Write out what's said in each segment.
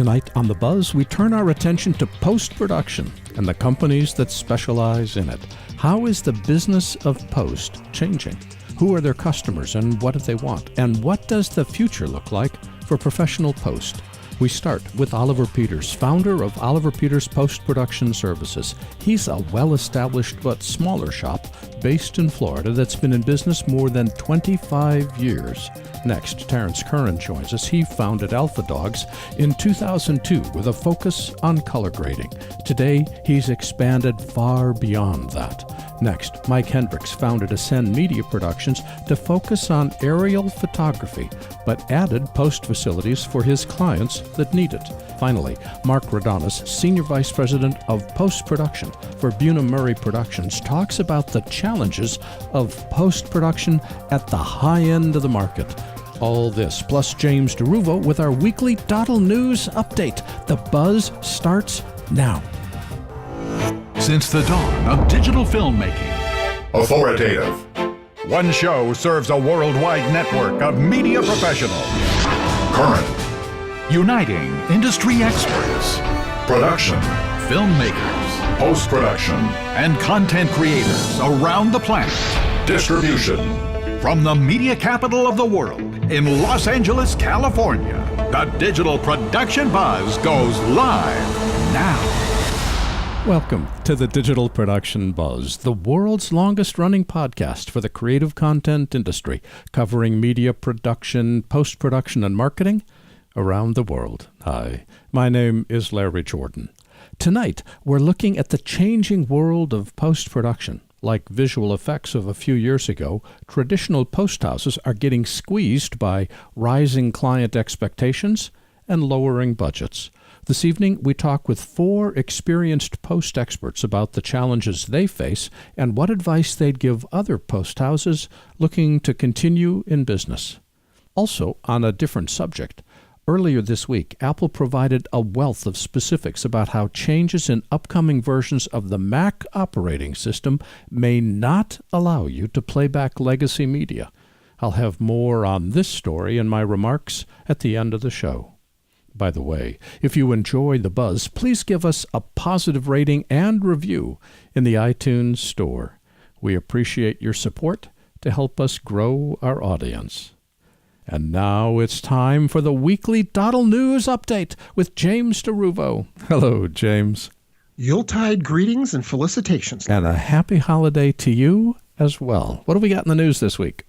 Tonight on The Buzz, we turn our attention to post-production and the companies that specialize in it. How is the business of post changing? Who are their customers and what do they want? And what does the future look like for professional post? We start with Oliver Peters, founder of Oliver Peters Post-Production Services. He's a well-established but smaller shop based in Florida that's been in business more than 25 years. Next, Terrence Curran joins us. He founded Alpha Dogs in 2002 with a focus on color grading. Today, he's expanded far beyond that. Next, Mike Hendricks founded Ascend Media Productions to focus on aerial photography, but added post facilities for his clients that need it. Finally, Mark Raudonis, Senior Vice President of Post-Production for Bunim-Murray Productions, talks about the challenges of post-production at the high end of the market. All this, plus James DeRuvo with our weekly DoddleNEWS update. The buzz starts now. Since the dawn of digital filmmaking, authoritative. One show serves a worldwide network of media professionals. Current. Uniting industry experts, Production. filmmakers, Post-production. and content creators around the planet. Distribution. From the media capital of the world in Los Angeles, California, the Digital Production Buzz goes live now. Welcome to the Digital Production Buzz, the world's longest-running podcast for the creative content industry, covering media production, post-production, and marketing around the world. Hi, my name is Larry Jordan. Tonight, we're looking at the changing world of post-production. Like visual effects of a few years ago, traditional post houses are getting squeezed by rising client expectations and lowering budgets. This evening, we talk with 4 experienced post experts about the challenges they face and what advice they'd give other post houses looking to continue in business. Also, on a different subject, earlier this week, Apple provided a wealth of specifics about how changes in upcoming versions of the Mac operating system may not allow you to play back legacy media. I'll have more on this story in my remarks at the end of the show. By the way, if you enjoy The Buzz, please give us a positive rating and review in the iTunes Store. We appreciate your support to help us grow our audience. And now it's time for the weekly DoddleNEWS update with James DeRuvo. Hello, James. Yuletide greetings and felicitations. And a happy holiday to you as well. What do we got in the news this week?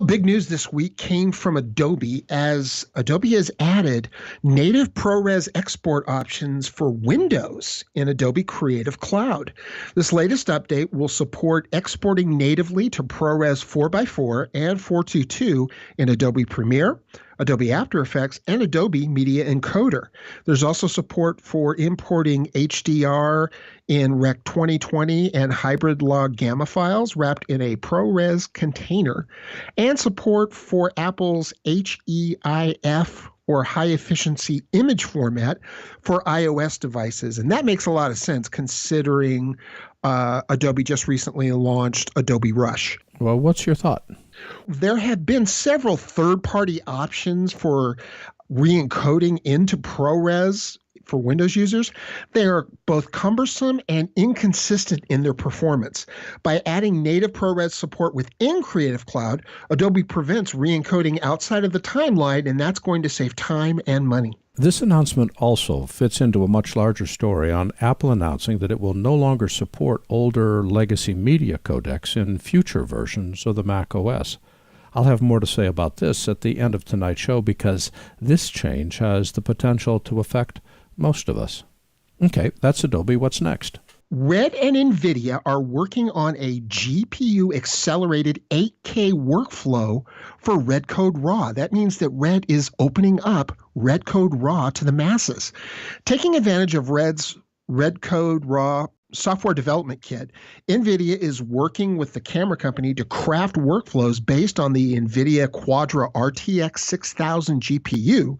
Big news this week came from Adobe, as Adobe has added native ProRes export options for Windows in Adobe Creative Cloud. This latest update will support exporting natively to ProRes 4x4 and 422 in Adobe Premiere, Adobe After Effects, and Adobe Media Encoder. There's also support for importing HDR in Rec 2020 and hybrid log gamma files wrapped in a ProRes container, and support for Apple's HEIF or high efficiency image format for iOS devices. And that makes a lot of sense considering Adobe just recently launched Adobe Rush. Well, what's your thought? There have been several third-party options for re-encoding into ProRes for Windows users. They are both cumbersome and inconsistent in their performance. By adding native ProRes support within Creative Cloud, Adobe prevents re-encoding outside of the timeline, and that's going to save time and money. This announcement also fits into a much larger story on Apple announcing that it will no longer support older legacy media codecs in future versions of the Mac OS. I'll have more to say about this at the end of tonight's show because this change has the potential to affect most of us. Okay, that's Adobe. What's next? Red and NVIDIA are working on a GPU-accelerated 8K workflow for Red Code Raw. That means that Red is opening up Red Code Raw to the masses. Taking advantage of Red's Red Code Raw software development kit, NVIDIA is working with the camera company to craft workflows based on the NVIDIA Quadra RTX 6000 GPU,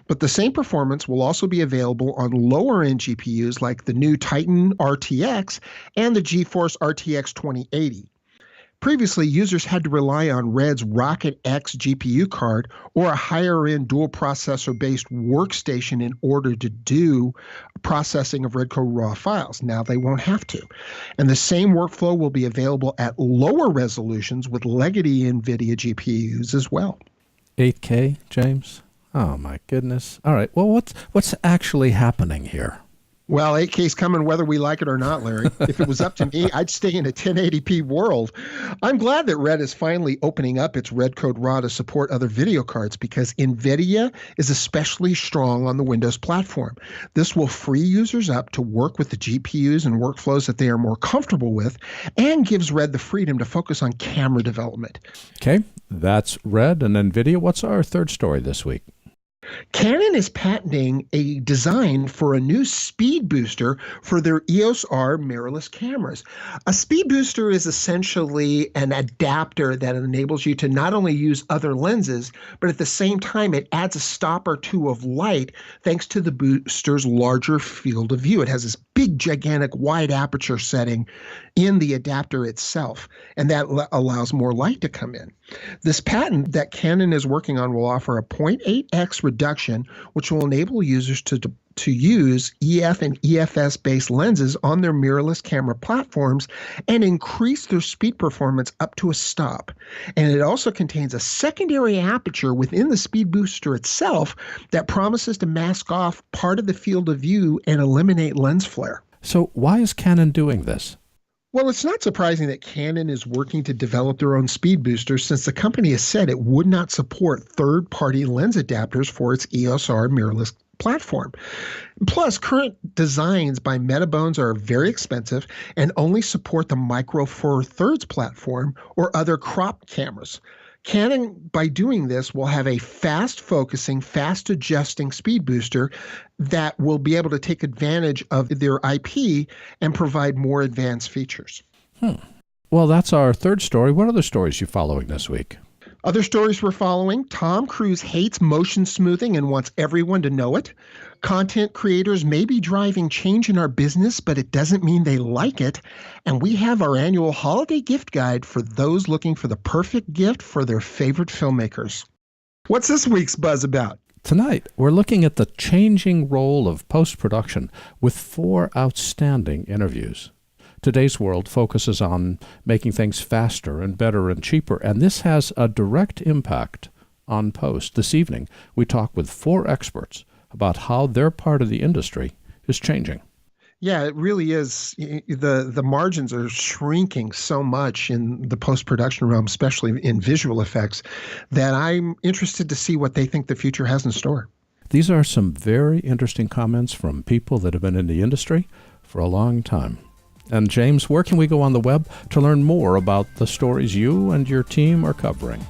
but the same performance will also be available on lower-end GPUs like the new Titan RTX and the GeForce RTX 2080. Previously, users had to rely on Red's Rocket X GPU card or a higher-end dual processor-based workstation in order to do processing of Red Code raw files. Now they won't have to. And the same workflow will be available at lower resolutions with legacy NVIDIA GPUs as well. 8K, James? Oh, my goodness. All right. Well, what's actually happening here? Well, 8K's coming whether we like it or not, Larry. If it was up to me, I'd stay in a 1080p world. I'm glad that Red is finally opening up its Red Code RAW to support other video cards because NVIDIA is especially strong on the Windows platform. This will free users up to work with the GPUs and workflows that they are more comfortable with and gives Red the freedom to focus on camera development. Okay, that's Red and NVIDIA. What's our third story this week? Canon is patenting a design for a new speed booster for their EOS R mirrorless cameras. A speed booster is essentially an adapter that enables you to not only use other lenses, but at the same time it adds a stop or two of light thanks to the booster's larger field of view. It has this big, gigantic, wide aperture setting in the adapter itself, and that allows more light to come in. This patent that Canon is working on will offer a 0.8x reduction, which will enable users to use EF and EFS-based lenses on their mirrorless camera platforms and increase their speed performance up to a stop. And it also contains a secondary aperture within the speed booster itself that promises to mask off part of the field of view and eliminate lens flare. So why is Canon doing this? Well, it's not surprising that Canon is working to develop their own speed boosters since the company has said it would not support third-party lens adapters for its EOS R mirrorless platform. Plus, current designs by Metabones are very expensive and only support the Micro Four Thirds platform or other crop cameras. Canon, by doing this, will have a fast-focusing, fast-adjusting speed booster that will be able to take advantage of their IP and provide more advanced features. Well, that's our third story. What other stories are you following this week? Other stories we're following: Tom Cruise hates motion smoothing and wants everyone to know it. Content creators may be driving change in our business, but it doesn't mean they like it. And we have our annual holiday gift guide for those looking for the perfect gift for their favorite filmmakers. What's this week's buzz about? Tonight, we're looking at the changing role of post-production with 4 outstanding interviews. Today's world focuses on making things faster and better and cheaper, and this has a direct impact on post. This evening, we talk with 4 experts about how their part of the industry is changing. Yeah, it really is. The margins are shrinking so much in the post-production realm, especially in visual effects, that I'm interested to see what they think the future has in store. These are some very interesting comments from people that have been in the industry for a long time. And James, where can we go on the web to learn more about the stories you and your team are covering?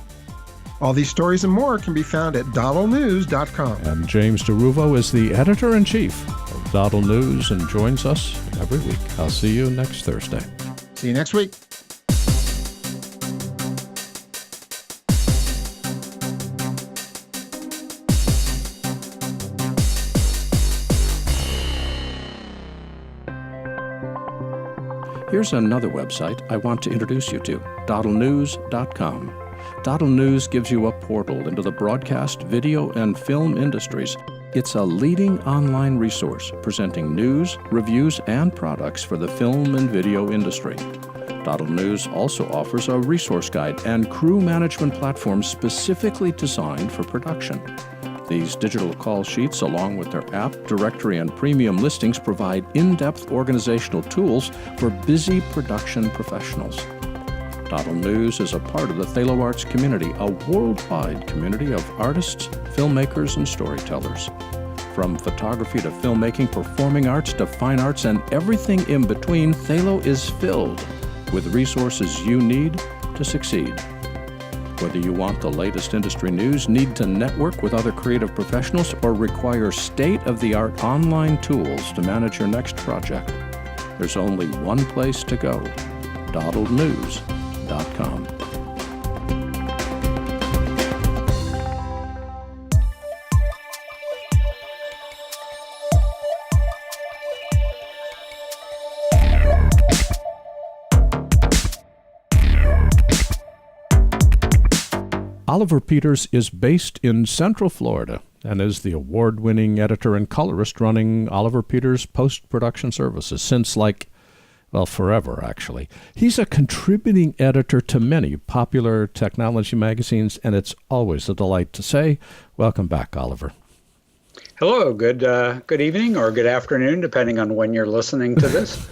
All these stories and more can be found at doddleNEWS.com. And James DeRuvo is the editor-in-chief of Doddle News and joins us every week. I'll see you next Thursday. See you next week. Here's another website I want to introduce you to, doddleNEWS.com. Doddle News gives you a portal into the broadcast, video, and film industries. It's a leading online resource presenting news, reviews, and products for the film and video industry. Doddle News also offers a resource guide and crew management platform specifically designed for production. These digital call sheets, along with their app, directory, and premium listings, provide in-depth organizational tools for busy production professionals. Doddle News is a part of the Thalo Arts community, a worldwide community of artists, filmmakers, and storytellers. From photography to filmmaking, performing arts to fine arts, and everything in between, Thalo is filled with resources you need to succeed. Whether you want the latest industry news, need to network with other creative professionals, or require state-of-the-art online tools to manage your next project, there's only one place to go: doddleNEWS.com. Oliver Peters is based in Central Florida and is the award-winning editor and colorist running Oliver Peters Post-Production Services since forever, actually. He's a contributing editor to many popular technology magazines, and it's always a delight to say, welcome back, Oliver. Hello, good evening or good afternoon, depending on when you're listening to this.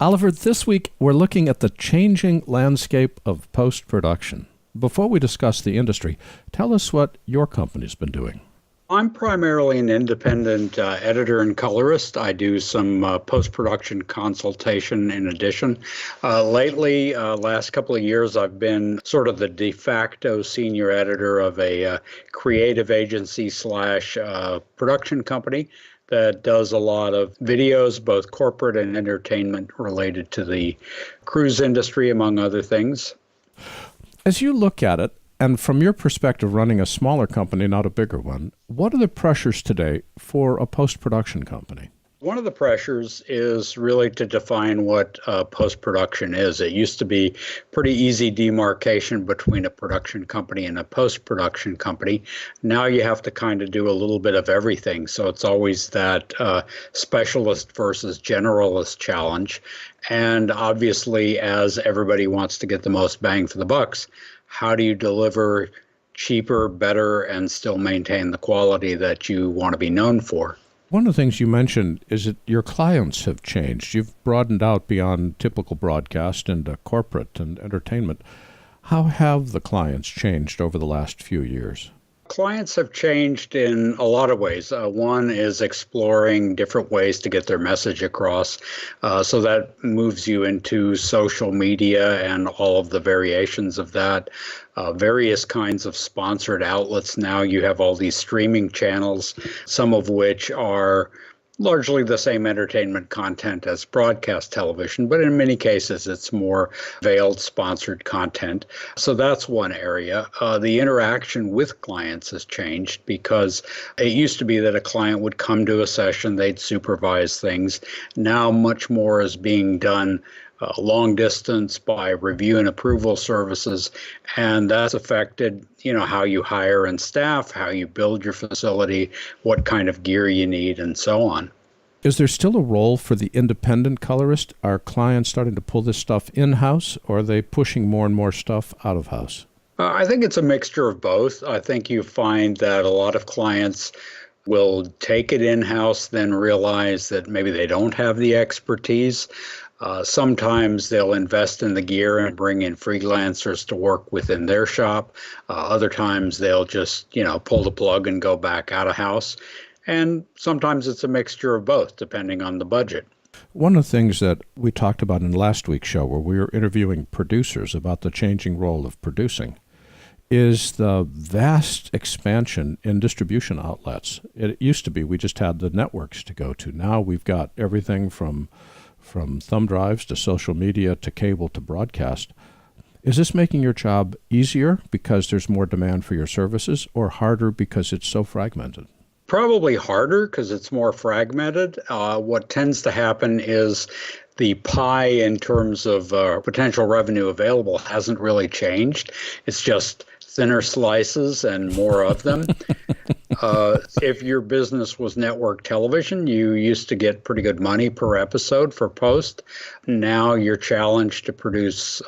Oliver, this week we're looking at the changing landscape of post-production. Before we discuss the industry, tell us what your company's been doing. I'm primarily an independent editor and colorist. I do some post-production consultation in addition. Lately, last couple of years, I've been sort of the de facto senior editor of a creative agency / production company that does a lot of videos, both corporate and entertainment related to the cruise industry, among other things. As you look at it, and from your perspective running a smaller company, not a bigger one, what are the pressures today for a post-production company? One of the pressures is really to define what post-production is. It used to be pretty easy demarcation between a production company and a post-production company. Now you have to kind of do a little bit of everything. So it's always that specialist versus generalist challenge. And obviously, as everybody wants to get the most bang for the bucks, how do you deliver cheaper, better, and still maintain the quality that you want to be known for? One of the things you mentioned is that your clients have changed. You've broadened out beyond typical broadcast into corporate and entertainment. How have the clients changed over the last few years? Clients have changed in a lot of ways. One is exploring different ways to get their message across. So that moves you into social media and all of the variations of that. Various kinds of sponsored outlets. Now you have all these streaming channels, some of which are largely the same entertainment content as broadcast television, but in many cases it's more veiled sponsored content. So that's one area. The interaction with clients has changed because it used to be that a client would come to a session, they'd supervise things. Now much more is being done long distance by review and approval services, and that's affected, how you hire and staff, how you build your facility, what kind of gear you need, and so on. Is there still a role for the independent colorist? Are clients starting to pull this stuff in-house, or are they pushing more and more stuff out of house? I think it's a mixture of both. I think you find that a lot of clients will take it in-house, then realize that maybe they don't have the expertise. Sometimes they'll invest in the gear and bring in freelancers to work within their shop. Other times they'll just, pull the plug and go back out of house. And sometimes it's a mixture of both, depending on the budget. One of the things that we talked about in last week's show, where we were interviewing producers about the changing role of producing, is the vast expansion in distribution outlets. It used to be we just had the networks to go to. Now we've got everything from thumb drives to social media to cable to broadcast. Is this making your job easier because there's more demand for your services, or harder because it's so fragmented? Probably harder because it's more fragmented. What tends to happen is the pie in terms of potential revenue available hasn't really changed. It's just thinner slices and more of them. If your business was network television, you used to get pretty good money per episode for post. Now you're challenged to produce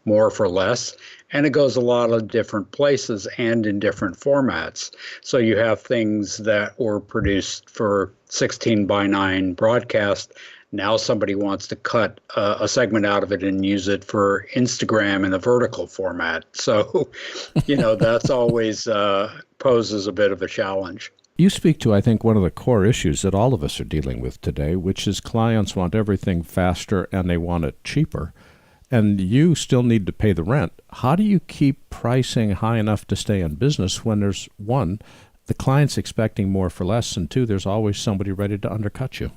more for less. And it goes a lot of different places and in different formats. So you have things that were produced for 16:9 broadcast. Now somebody wants to cut a segment out of it and use it for Instagram in a vertical format. So, that's always poses a bit of a challenge. You speak to, I think, one of the core issues that all of us are dealing with today, which is clients want everything faster and they want it cheaper. And you still need to pay the rent. How do you keep pricing high enough to stay in business when there's, one, the client's expecting more for less, and two, there's always somebody ready to undercut you?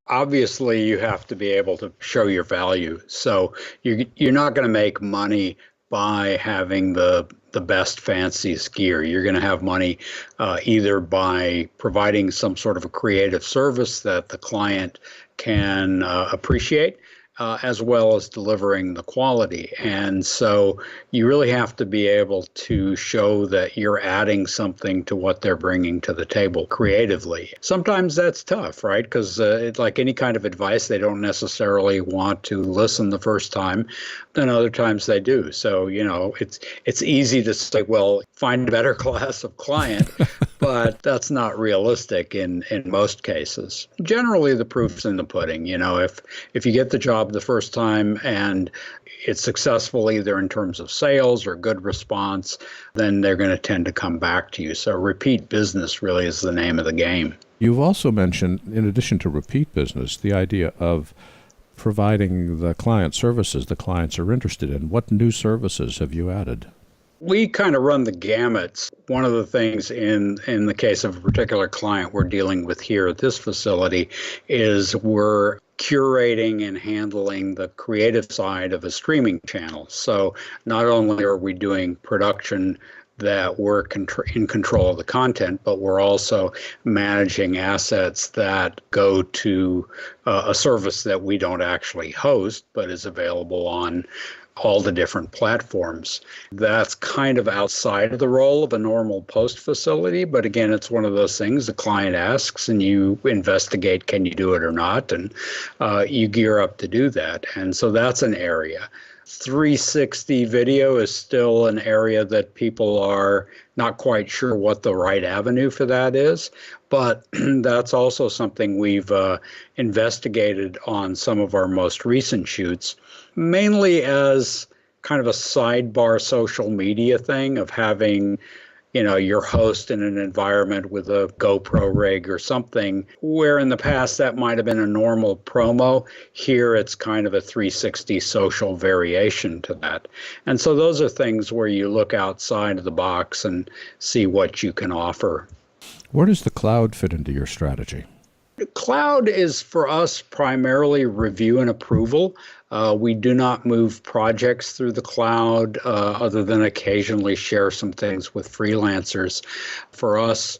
Obviously, you have to be able to show your value. So you're not going to make money by having the best fanciest gear. You're going to have money either by providing some sort of a creative service that the client can appreciate, as well as delivering the quality. And so you really have to be able to show that you're adding something to what they're bringing to the table creatively. Sometimes that's tough, right? Because like any kind of advice, they don't necessarily want to listen the first time. Then other times they do. So, it's easy to say, well, find a better class of client, but that's not realistic in most cases. Generally, the proof's in the pudding. If you get the job the first time and it's successful either in terms of sales or good response, then they're going to tend to come back to you. So repeat business really is the name of the game. You've also mentioned, in addition to repeat business, the idea of providing the client services the clients are interested in. What new services have you added? We kind of run the gamut. One of the things in the case of a particular client we're dealing with here at this facility is we're curating and handling the creative side of a streaming channel. So not only are we doing production that we're in control of the content, but we're also managing assets that go to a service that we don't actually host, but is available on all the different platforms. That's kind of outside of the role of a normal post facility. But again, it's one of those things the client asks and you investigate, can you do it or not? And you gear up to do that. And so that's an area. 360 video is still an area that people are not quite sure what the right avenue for that is. But that's also something we've investigated on some of our most recent shoots, mainly as kind of a sidebar social media thing of having, your host in an environment with a GoPro rig or something, where in the past that might have been a normal promo. Here it's kind of a 360 social variation to that. And so those are things where you look outside of the box and see what you can offer. Where does the cloud fit into your strategy? Cloud is for us primarily review and approval. We do not move projects through the cloud other than occasionally share some things with freelancers. For us,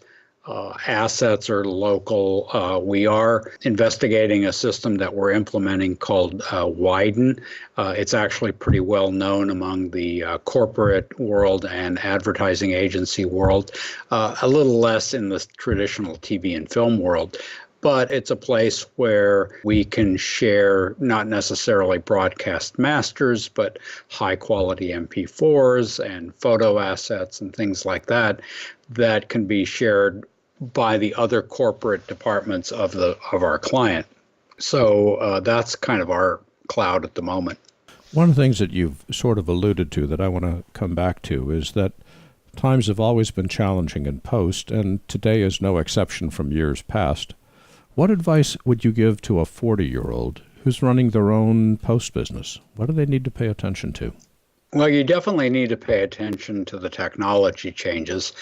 assets are local. We are investigating a system that we're implementing called Widen. It's actually pretty well known among the corporate world and advertising agency world, a little less in the traditional TV and film world. But it's a place where we can share not necessarily broadcast masters, but high quality MP4s and photo assets and things like that that can be shared by the other corporate departments of our client. So that's kind of our cloud at the moment. One of the things that you've sort of alluded to that I want to come back to is that times have always been challenging in post, and today is no exception from years past. What advice would you give to a 40-year-old who's running their own post business? What do they need to pay attention to? Well, you definitely need to pay attention to the technology changes.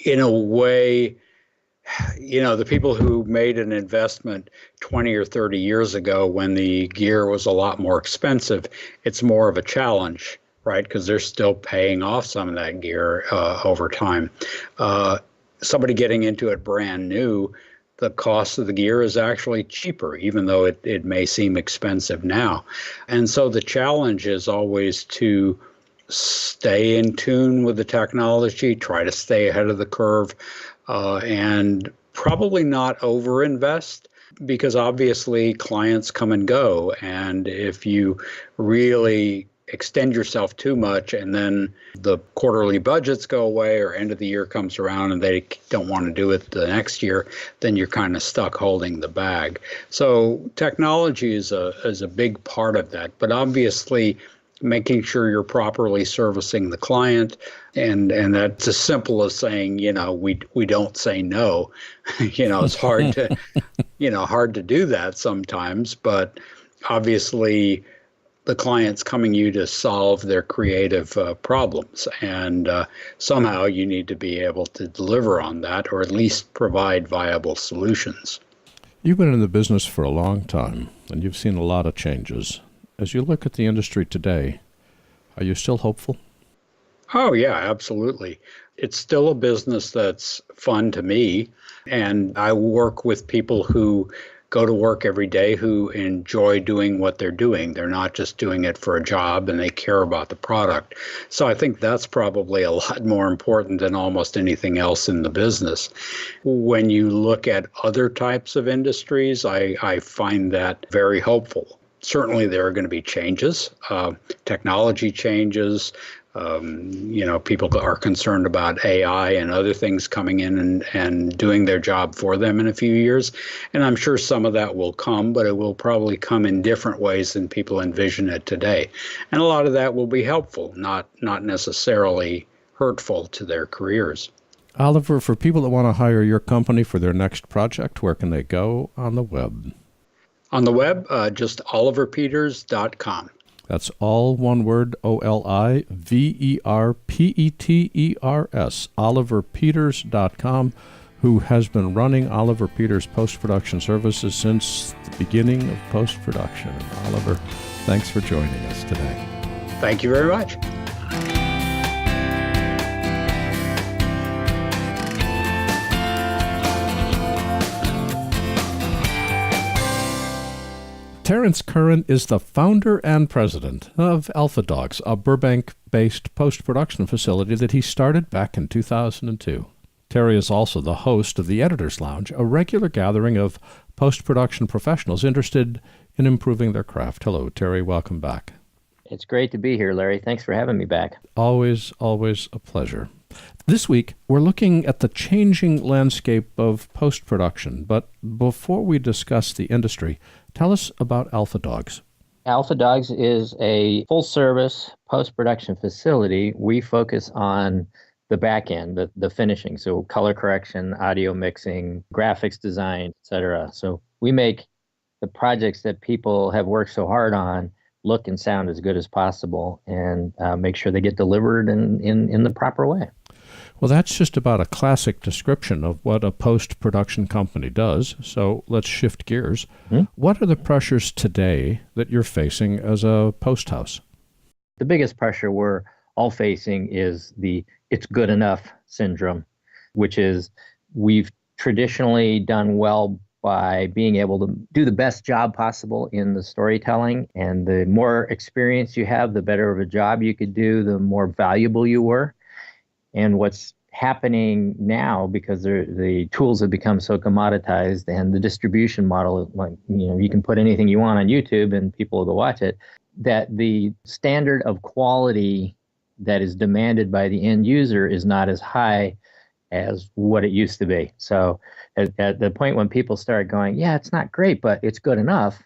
In a way, the people who made an investment 20 or 30 years ago when the gear was a lot more expensive, it's more of a challenge, right? Because they're still paying off some of that gear over time. Somebody getting into it brand new, the cost of the gear is actually cheaper, even though it may seem expensive now. And so the challenge is always to stay in tune with the technology, try to stay ahead of the curve, and probably not overinvest, because obviously clients come and go. And if you really extend yourself too much and then the quarterly budgets go away or end of the year comes around and they don't want to do it the next year, then you're kind of stuck holding the bag. So technology is a big part of that, but obviously making sure you're properly servicing the client, and that's as simple as saying, we don't say no. It's hard to hard to do that sometimes, but obviously the client's coming you to solve their creative problems, and somehow you need to be able to deliver on that, or at least provide viable solutions. You've been in the business for a long time, and you've seen a lot of changes. As you look at the industry today, are you still hopeful? Oh, yeah, absolutely. It's still a business that's fun to me, and I work with people who go to work every day who enjoy doing what they're doing. They're not just doing it for a job, and they care about the product. So I think that's probably a lot more important than almost anything else in the business. When you look at other types of industries, I find that very hopeful. Certainly there are going to be changes, technology changes. People are concerned about AI and other things coming in and doing their job for them in a few years. And I'm sure some of that will come, but it will probably come in different ways than people envision it today. And a lot of that will be helpful, not necessarily hurtful to their careers. Oliver, for people that want to hire your company for their next project, where can they go on the web? On the web, just oliverpeters.com. That's all one word, OLIVERPETERS, oliverpeters.com, who has been running Oliver Peters Post-Production Services since the beginning of post-production. Oliver, thanks for joining us today. Thank you very much. Terrence Curran is the founder and president of Alpha Dogs, a Burbank-based post-production facility that he started back in 2002. Terry is also the host of the Editor's Lounge, a regular gathering of post-production professionals interested in improving their craft. Hello, Terry. Welcome back. It's great to be here, Larry. Thanks for having me back. Always a pleasure. This week, we're looking at the changing landscape of post-production. But before we discuss the industry, tell us about Alpha Dogs. Alpha Dogs is a full-service post-production facility. We focus on the back end, the finishing, so color correction, audio mixing, graphics design, etc. So we make the projects that people have worked so hard on look and sound as good as possible, and make sure they get delivered in the proper way. Well, that's just about a classic description of what a post-production company does. So let's shift gears. What are the pressures today that you're facing as a post house? The biggest pressure we're all facing is the "it's good enough" syndrome, which is we've traditionally done well by being able to do the best job possible in the storytelling. And the more experience you have, the better of a job you could do, the more valuable you were. And what's happening now, because the tools have become so commoditized and the distribution model, like, you can put anything you want on YouTube and people will go watch it, that the standard of quality that is demanded by the end user is not as high as what it used to be. So at the point when people start going, yeah, it's not great, but it's good enough,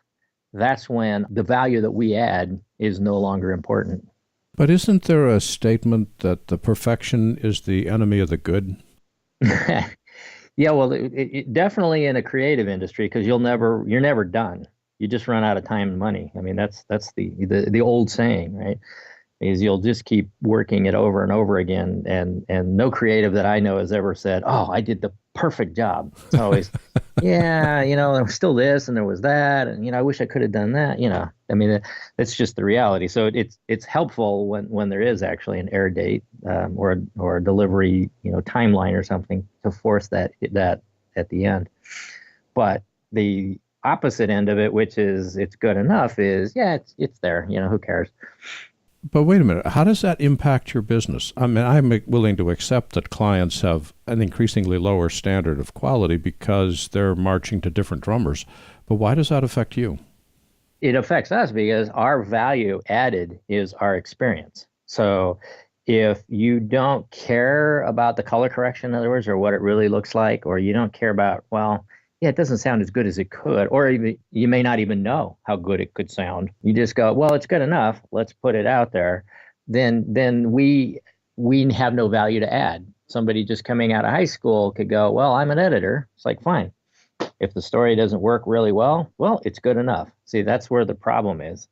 that's when the value that we add is no longer important. But isn't there a statement that the perfection is the enemy of the good? Yeah, well, it definitely in a creative industry, because you're never done. You just run out of time and money. I mean, that's the old saying, right? Is you'll just keep working it over and over again, and no creative that I know has ever said, "Oh, I did the perfect job." It's always, yeah, there was still this and there was that, and I wish I could have done that. I mean, that's just the reality. So it's helpful when there is actually an air date or a delivery timeline or something to force that at the end. But the opposite end of it, which is it's good enough, is it's there. Who cares? But wait a minute, how does that impact your business? I mean, I'm willing to accept that clients have an increasingly lower standard of quality because they're marching to different drummers. But why does that affect you? It affects us because our value added is our experience. So if you don't care about the color correction, in other words, or what it really looks like, or you don't care about, it doesn't sound as good as it could, or even, you may not even know how good it could sound. You just go, well, it's good enough. Let's put it out there. Then we have no value to add. Somebody just coming out of high school could go, well, I'm an editor. It's like, fine. If the story doesn't work really well, it's good enough. See, that's where the problem is.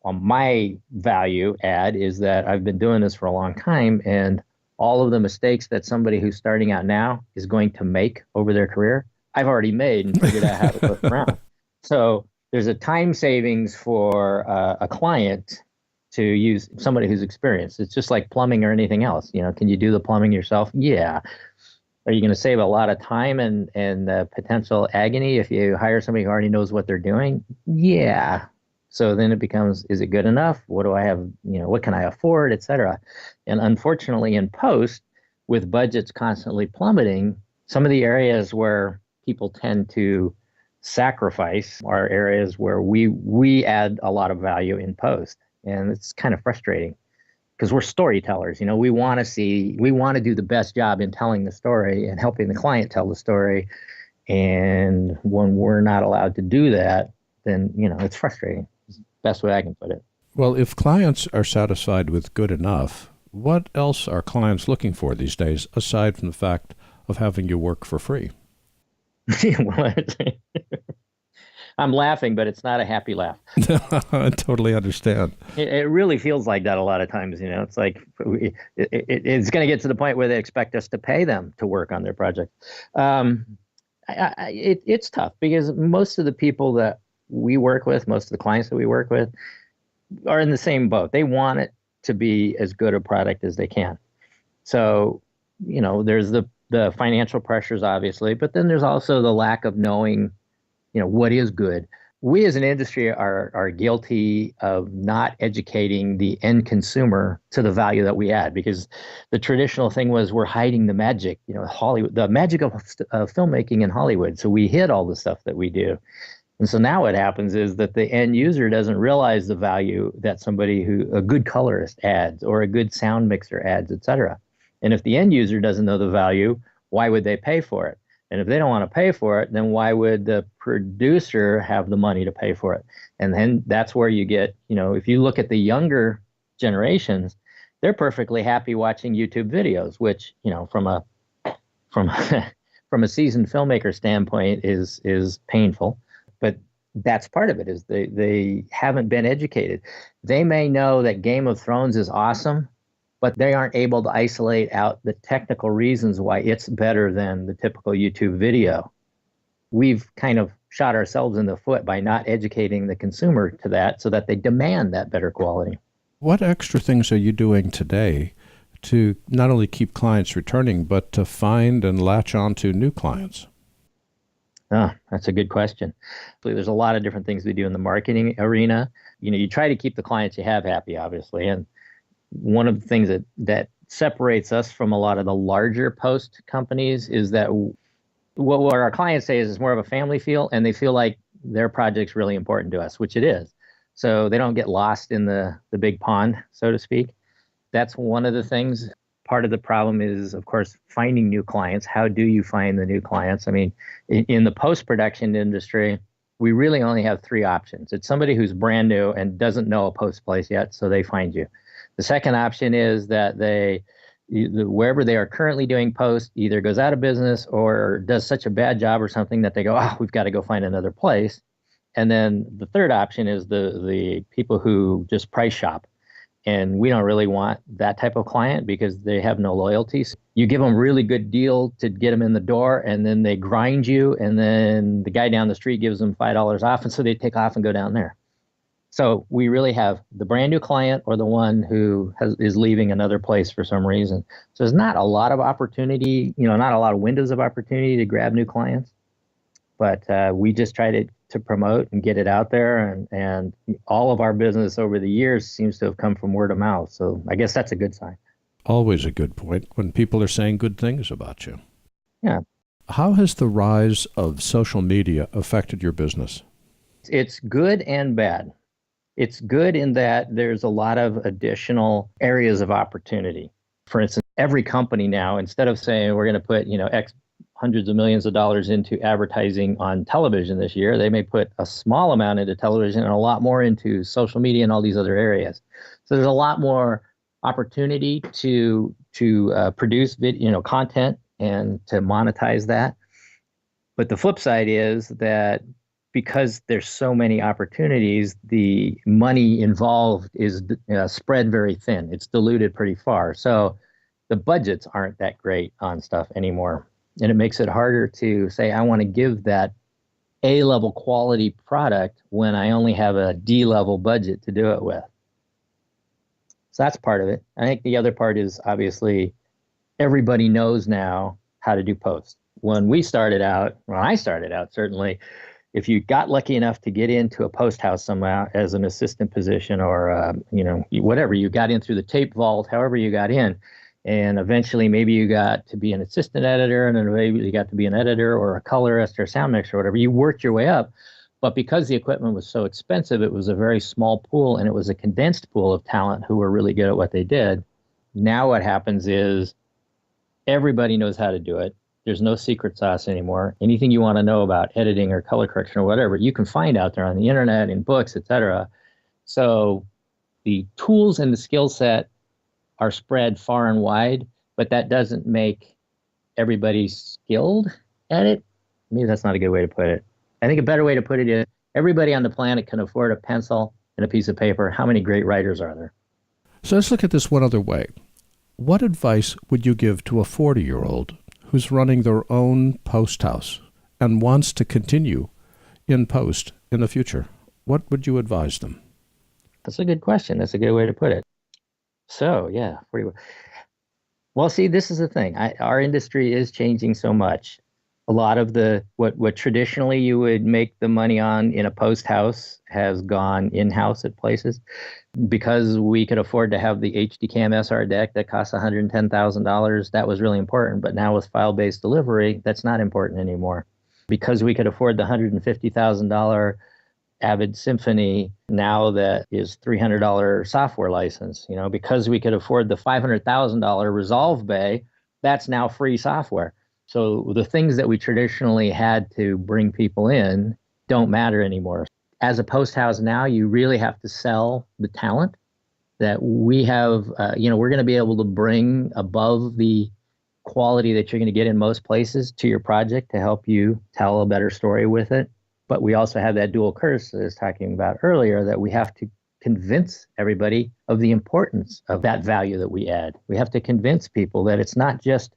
My value add is that I've been doing this for a long time, and all of the mistakes that somebody who's starting out now is going to make over their career, I've already made and figured out how to work around. So there's a time savings for a client to use somebody who's experienced. It's just like plumbing or anything else. Can you do the plumbing yourself? Yeah. Are you going to save a lot of time and potential agony if you hire somebody who already knows what they're doing? Yeah. So then it becomes, is it good enough? What do I have? What can I afford, et cetera? And unfortunately, in post, with budgets constantly plummeting, some of the areas where people tend to sacrifice are areas where we add a lot of value in post. And it's kind of frustrating because we're storytellers. We want to do the best job in telling the story and helping the client tell the story. And when we're not allowed to do that, then, it's frustrating. It's the best way I can put it. Well, if clients are satisfied with good enough, what else are clients looking for these days, aside from the fact of having you work for free? I'm laughing, but it's not a happy laugh. I totally understand. It really feels like that a lot of times. It's like it's going to get to the point where they expect us to pay them to work on their project. It's tough because most of the people that we work with, most of the clients that we work with, are in the same boat. They want it to be as good a product as they can. So, there's the financial pressures, obviously, but then there's also the lack of knowing what is good. We as an industry are guilty of not educating the end consumer to the value that we add, because the traditional thing was we're hiding the magic, Hollywood, the magic of filmmaking in Hollywood. So we hid all the stuff that we do. And so now what happens is that the end user doesn't realize the value that a good colorist adds or a good sound mixer adds, et cetera. And if the end user doesn't know the value, why would they pay for it? And if they don't want to pay for it, then why would the producer have the money to pay for it? And then that's where you get, if you look at the younger generations, they're perfectly happy watching YouTube videos, which, from a seasoned filmmaker standpoint is painful. But that's part of it, is they haven't been educated. They may know that Game of Thrones is awesome, but they aren't able to isolate out the technical reasons why it's better than the typical YouTube video. We've kind of shot ourselves in the foot by not educating the consumer to that so that they demand that better quality. What extra things are you doing today to not only keep clients returning, but to find and latch on to new clients? Oh, that's a good question. There's a lot of different things we do in the marketing arena. You try to keep the clients you have happy, obviously. And one of the things that separates us from a lot of the larger post companies is that what our clients say is it's more of a family feel, and they feel like their project's really important to us, which it is. So they don't get lost in the big pond, so to speak. That's one of the things. Part of the problem is, of course, finding new clients. How do you find the new clients? I mean, in the post-production industry, we really only have three options. It's somebody who's brand new and doesn't know a post place yet, so they find you. The second option is that wherever they are currently doing post either goes out of business or does such a bad job or something that they go, we've got to go find another place. And then the third option is the people who just price shop. And we don't really want that type of client because they have no loyalty. So you give them a really good deal to get them in the door, and then they grind you, and then the guy down the street gives them $5 off, and so they take off and go down there. So we really have the brand new client or the one who is leaving another place for some reason. So there's not a lot of opportunity, not a lot of windows of opportunity to grab new clients. But we just try to promote and get it out there. And all of our business over the years seems to have come from word of mouth. So I guess that's a good sign. Always a good point when people are saying good things about you. Yeah. How has the rise of social media affected your business? It's good and bad. It's good in that there's a lot of additional areas of opportunity. For instance, every company now, instead of saying we're going to put, X hundreds of millions of dollars into advertising on television this year, they may put a small amount into television and a lot more into social media and all these other areas. So there's a lot more opportunity to produce content and to monetize that. But the flip side is that because there's so many opportunities, the money involved is spread very thin. It's diluted pretty far. So the budgets aren't that great on stuff anymore. And it makes it harder to say, I want to give that A-level quality product when I only have a D-level budget to do it with. So that's part of it. I think the other part is obviously everybody knows now how to do post. When I started out, certainly, if you got lucky enough to get into a post house somehow as an assistant position or, whatever, you got in through the tape vault, however you got in, and eventually maybe you got to be an assistant editor, and then maybe you got to be an editor or a colorist or a sound mixer or whatever. You worked your way up. But because the equipment was so expensive, it was a very small pool, and it was a condensed pool of talent who were really good at what they did. Now what happens is everybody knows how to do it. There's no secret sauce anymore. Anything you want to know about editing or color correction or whatever, you can find out there on the internet, in books, etc. So the tools and the skill set are spread far and wide, but that doesn't make everybody skilled at it. Maybe that's not a good way to put it. I think a better way to put it is everybody on the planet can afford a pencil and a piece of paper. How many great writers are there? So let's look at this one other way. What advice would you give to a 40-year-old who's running their own post house and wants to continue in post in the future? What would you advise them? That's a good question. That's a good way to put it. So, yeah. Well, see, this is the thing. Our industry is changing so much. A lot of what traditionally you would make the money on in a post house has gone in-house at places. Because we could afford to have the HD-Cam SR deck that costs $110,000, that was really important. But now with file-based delivery, that's not important anymore. Because we could afford the $150,000 Avid Symphony, now that is $300 software license. Because we could afford the $500,000 Resolve Bay, that's now free software. So the things that we traditionally had to bring people in don't matter anymore. As a post house now, you really have to sell the talent that we have. We're going to be able to bring above the quality that you're going to get in most places to your project to help you tell a better story with it. But we also have that dual curse that I was talking about earlier, that we have to convince everybody of the importance of that value that we add. We have to convince people that it's not just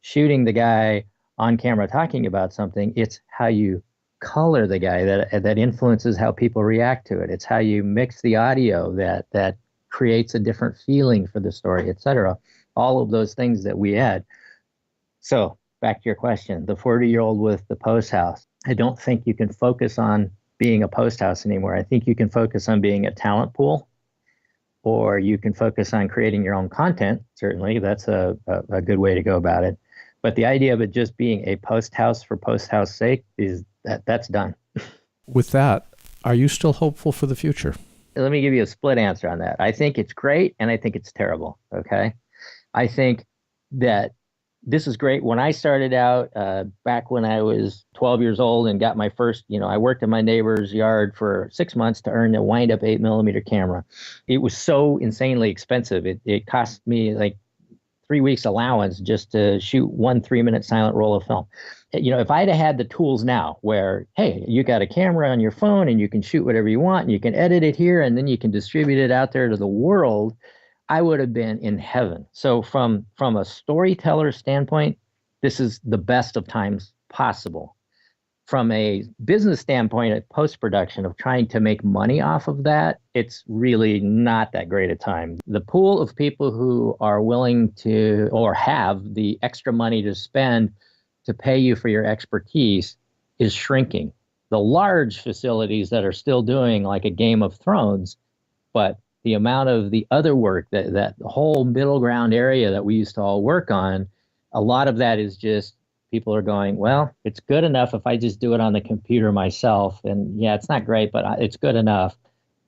shooting the guy on camera talking about something, it's how you color the guy that influences how people react to it. It's how you mix the audio that creates a different feeling for the story, etc. All of those things that we add. So back to your question, the 40-year-old with the post house. I don't think you can focus on being a post house anymore. I think you can focus on being a talent pool, or you can focus on creating your own content. Certainly, that's a good way to go about it. But the idea of it just being a post house for post house sake that's done. With that, are you still hopeful for the future? Let me give you a split answer on that. I think it's great and I think it's terrible. Okay. I think that this is great. When I started out back when I was 12 years old and got my first, I worked in my neighbor's yard for 6 months to earn a wind-up 8mm camera. It was so insanely expensive. It cost me like 3 weeks allowance just to shoot 1 3-minute silent roll of film. If I'd have had the tools now where, hey, you got a camera on your phone and you can shoot whatever you want and you can edit it here and then you can distribute it out there to the world, I would have been in heaven. So from a storyteller standpoint, this is the best of times possible. From a business standpoint at post-production of trying to make money off of that, it's really not that great a time. The pool of people who are willing to or have the extra money to spend to pay you for your expertise is shrinking. The large facilities that are still doing like a Game of Thrones, but the amount of the other work, that whole middle ground area that we used to all work on, a lot of that is just people are going, well, it's good enough if I just do it on the computer myself. And yeah, it's not great, but it's good enough.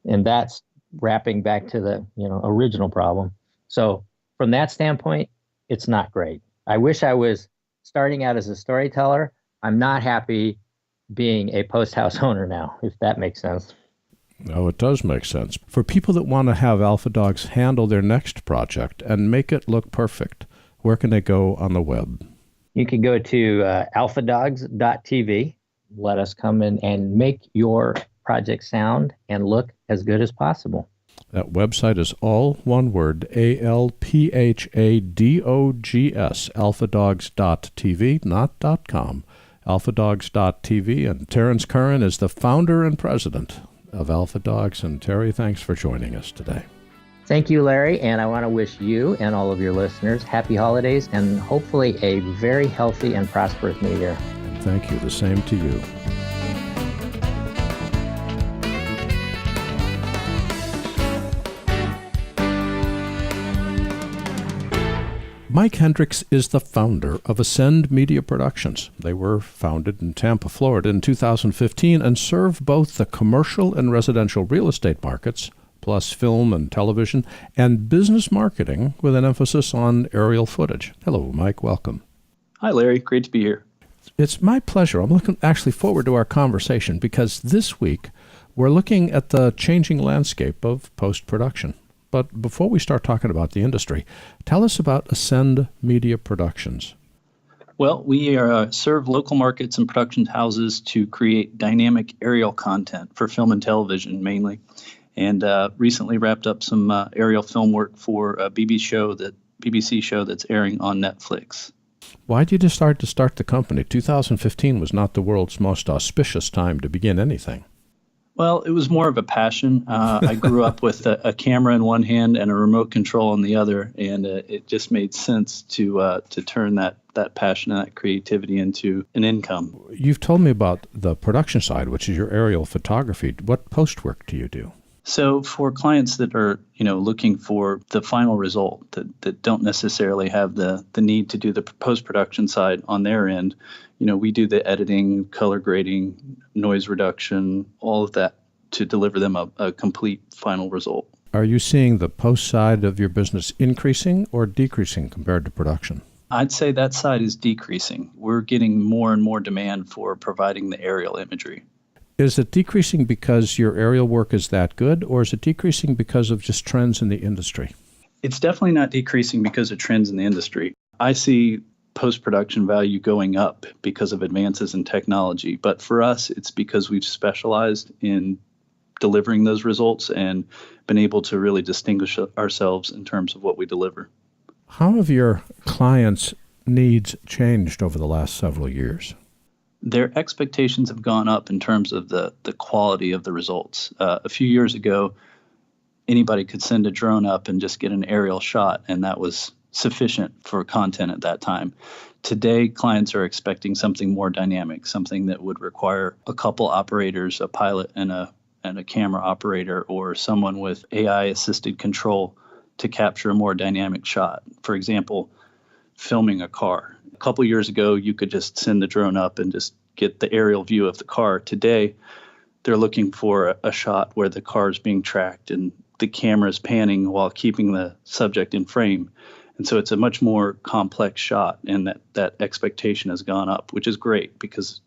And that's wrapping back to the original problem. So from that standpoint, it's not great. I wish I was starting out as a storyteller. I'm not happy being a post house owner now, if that makes sense. Oh, it does make sense. For people that want to have Alpha Dogs handle their next project and make it look perfect, where can they go on the web? You can go to alphadogs.tv. Let us come in and make your project sound and look as good as possible. That website is all one word, ALPHADOGS, alphadogs.tv, not .com, alphadogs.tv. And Terrence Curran is the founder and president of Alpha Dogs. And Terry, thanks for joining us today. Thank you, Larry, and I want to wish you and all of your listeners happy holidays and hopefully a very healthy and prosperous new year. Thank you. The same to you. Mike Hendricks is the founder of Ascend Media Productions. They were founded in Tampa, Florida in 2015 and serve both the commercial and residential real estate markets, plus film and television, and business marketing with an emphasis on aerial footage. Hello, Mike. Welcome. Hi, Larry. Great to be here. It's my pleasure. I'm looking actually forward to our conversation because this week we're looking at the changing landscape of post-production. But before we start talking about the industry, tell us about Ascend Media Productions. Well, we serve local markets and production houses to create dynamic aerial content for film and television mainly, and recently wrapped up some aerial film work for a BBC show that's airing on Netflix. Why did you decide to start the company? 2015 was not the world's most auspicious time to begin anything. Well, it was more of a passion. I grew up with a camera in one hand and a remote control in the other, and it just made sense to turn that passion and that creativity into an income. You've told me about the production side, which is your aerial photography. What post work do you do? So for clients that are looking for the final result, that don't necessarily have the need to do the post-production side on their end, we do the editing, color grading, noise reduction, all of that to deliver them a complete final result. Are you seeing the post side of your business increasing or decreasing compared to production? I'd say that side is decreasing. We're getting more and more demand for providing the aerial imagery. Is it decreasing because your aerial work is that good, or is it decreasing because of just trends in the industry? It's definitely not decreasing because of trends in the industry. I see post-production value going up because of advances in technology. But for us, it's because we've specialized in delivering those results and been able to really distinguish ourselves in terms of what we deliver. How have your clients' needs changed over the last several years? Their expectations have gone up in terms of the quality of the results. A few years ago, anybody could send a drone up and just get an aerial shot, and that was sufficient for content at that time. Today, clients are expecting something more dynamic, something that would require a couple operators, a pilot and a camera operator, or someone with AI-assisted control to capture a more dynamic shot. For example, filming a car. A couple years ago, you could just send the drone up and just get the aerial view of the car. Today, they're looking for a shot where the car is being tracked and the camera is panning while keeping the subject in frame. And so it's a much more complex shot, and that expectation has gone up, which is great because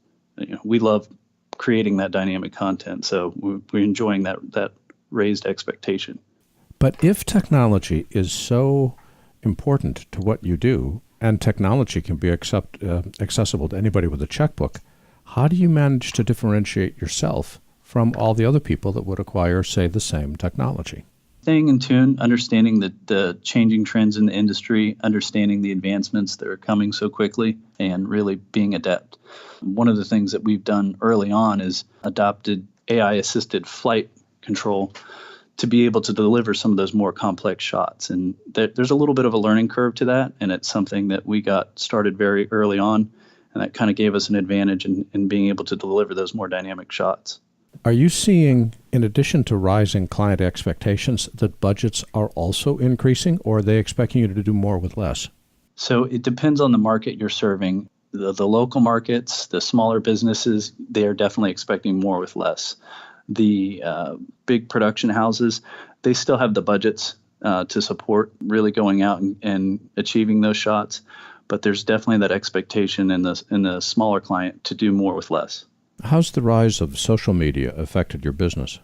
we love creating that dynamic content. So we're enjoying that raised expectation. But if technology is so important to what you do, and technology can be accessible to anybody with a checkbook, how do you manage to differentiate yourself from all the other people that would acquire, say, the same technology? Staying in tune, understanding the changing trends in the industry, understanding the advancements that are coming so quickly, and really being adept. One of the things that we've done early on is adopted AI-assisted flight control to be able to deliver some of those more complex shots. And there's a little bit of a learning curve to that, and it's something that we got started very early on, and that kind of gave us an advantage in being able to deliver those more dynamic shots. Are you seeing, in addition to rising client expectations, that budgets are also increasing, or are they expecting you to do more with less? So it depends on the market you're serving. The local markets, the smaller businesses, they are definitely expecting more with less. The big production houses, they still have the budgets to support really going out and achieving those shots, but there's definitely that expectation in the smaller client to do more with less. How's the rise of social media affected your business?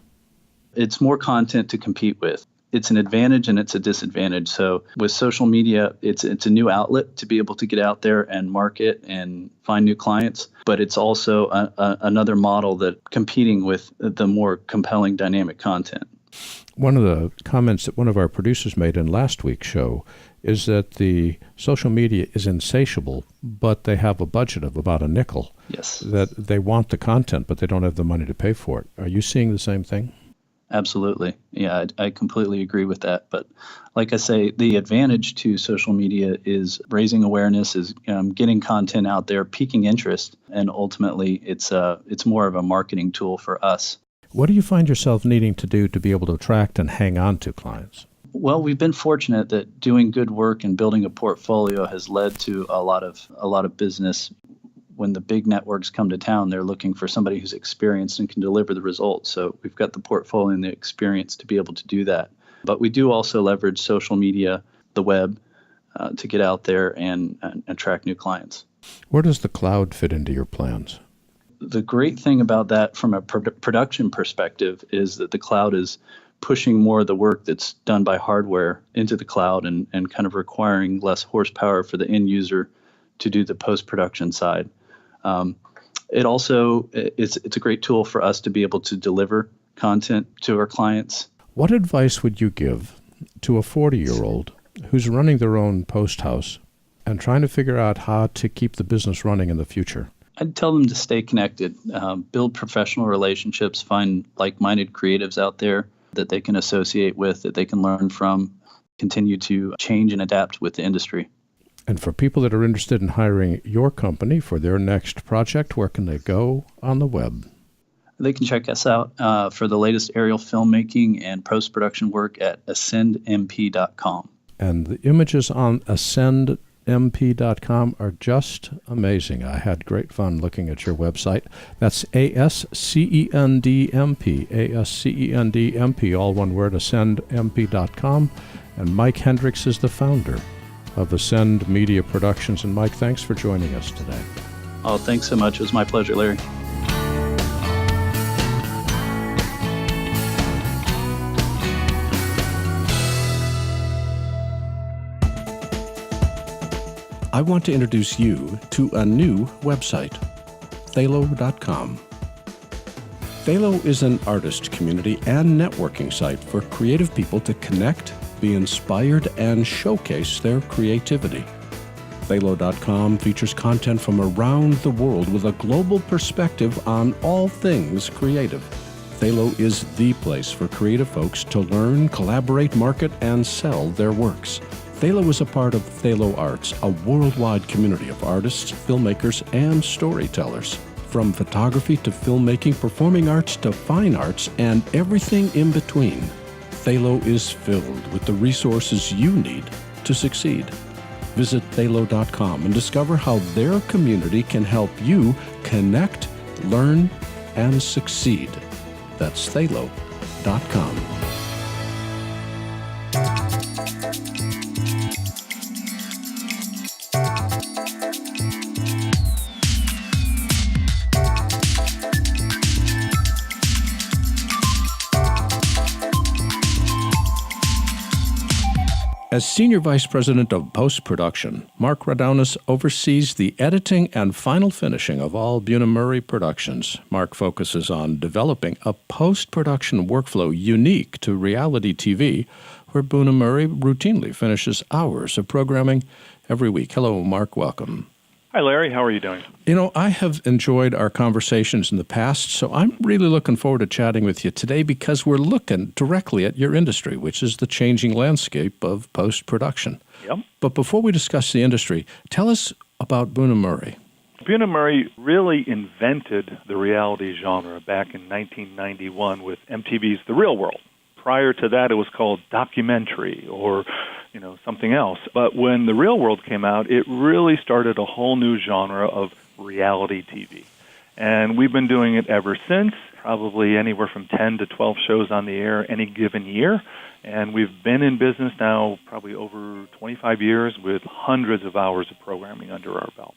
It's more content to compete with. It's an advantage and it's a disadvantage. So with social media, it's a new outlet to be able to get out there and market and find new clients. But it's also another model that competing with the more compelling dynamic content. One of the comments that one of our producers made in last week's show is that the social media is insatiable, but they have a budget of about a nickel. Yes. That they want the content, but they don't have the money to pay for it. Are you seeing the same thing? Absolutely. Yeah, I completely agree with that. But like I say, the advantage to social media is raising awareness, is getting content out there, piquing interest, and ultimately it's more of a marketing tool for us. What do you find yourself needing to do to be able to attract and hang on to clients? Well, we've been fortunate that doing good work and building a portfolio has led to a lot of business. When the big networks come to town, they're looking for somebody who's experienced and can deliver the results. So we've got the portfolio and the experience to be able to do that. But we do also leverage social media, the web, to get out there and attract new clients. Where does the cloud fit into your plans? The great thing about that from a production perspective is that the cloud is pushing more of the work that's done by hardware into the cloud and kind of requiring less horsepower for the end user to do the post-production side. It also it's a great tool for us to be able to deliver content to our clients. What advice would you give to a 40-year-old who's running their own post house and trying to figure out how to keep the business running in the future? I'd tell them to stay connected, build professional relationships, find like-minded creatives out there that they can associate with, that they can learn from, continue to change and adapt with the industry. And for people that are interested in hiring your company for their next project, where can they go on the web? They can check us out for the latest aerial filmmaking and post-production work at ascendmp.com. And the images on ascendmp.com are just amazing. I had great fun looking at your website. That's ASCENDMP, all one word, ascendmp.com. And Mike Hendricks is the founder of Ascend Media Productions. And Mike, thanks for joining us today. Oh, thanks so much. It was my pleasure, Larry. I want to introduce you to a new website, Thalo.com. Thalo is an artist community and networking site for creative people to connect, be inspired, and showcase their creativity. Thalo.com features content from around the world with a global perspective on all things creative. Thalo is the place for creative folks to learn, collaborate, market, and sell their works. Thalo is a part of Thalo Arts, a worldwide community of artists, filmmakers, and storytellers. From photography to filmmaking, performing arts to fine arts, and everything in between, Thalo is filled with the resources you need to succeed. Visit Thalo.com and discover how their community can help you connect, learn, and succeed. That's Thalo.com. As Senior Vice President of Post-Production, Mark Raudonis oversees the editing and final finishing of all Bunim-Murray productions. Mark focuses on developing a post-production workflow unique to reality TV, where Bunim-Murray routinely finishes hours of programming every week. Hello, Mark. Welcome. Hi, Larry. How are you doing? You know, I have enjoyed our conversations in the past, so I'm really looking forward to chatting with you today because we're looking directly at your industry, which is the changing landscape of post-production. Yep. But before we discuss the industry, tell us about Bunim-Murray. Bunim-Murray really invented the reality genre back in 1991 with MTV's The Real World. Prior to that, it was called documentary or something else. But when The Real World came out, it really started a whole new genre of reality TV. And we've been doing it ever since, probably anywhere from 10 to 12 shows on the air any given year. And we've been in business now probably over 25 years with hundreds of hours of programming under our belt.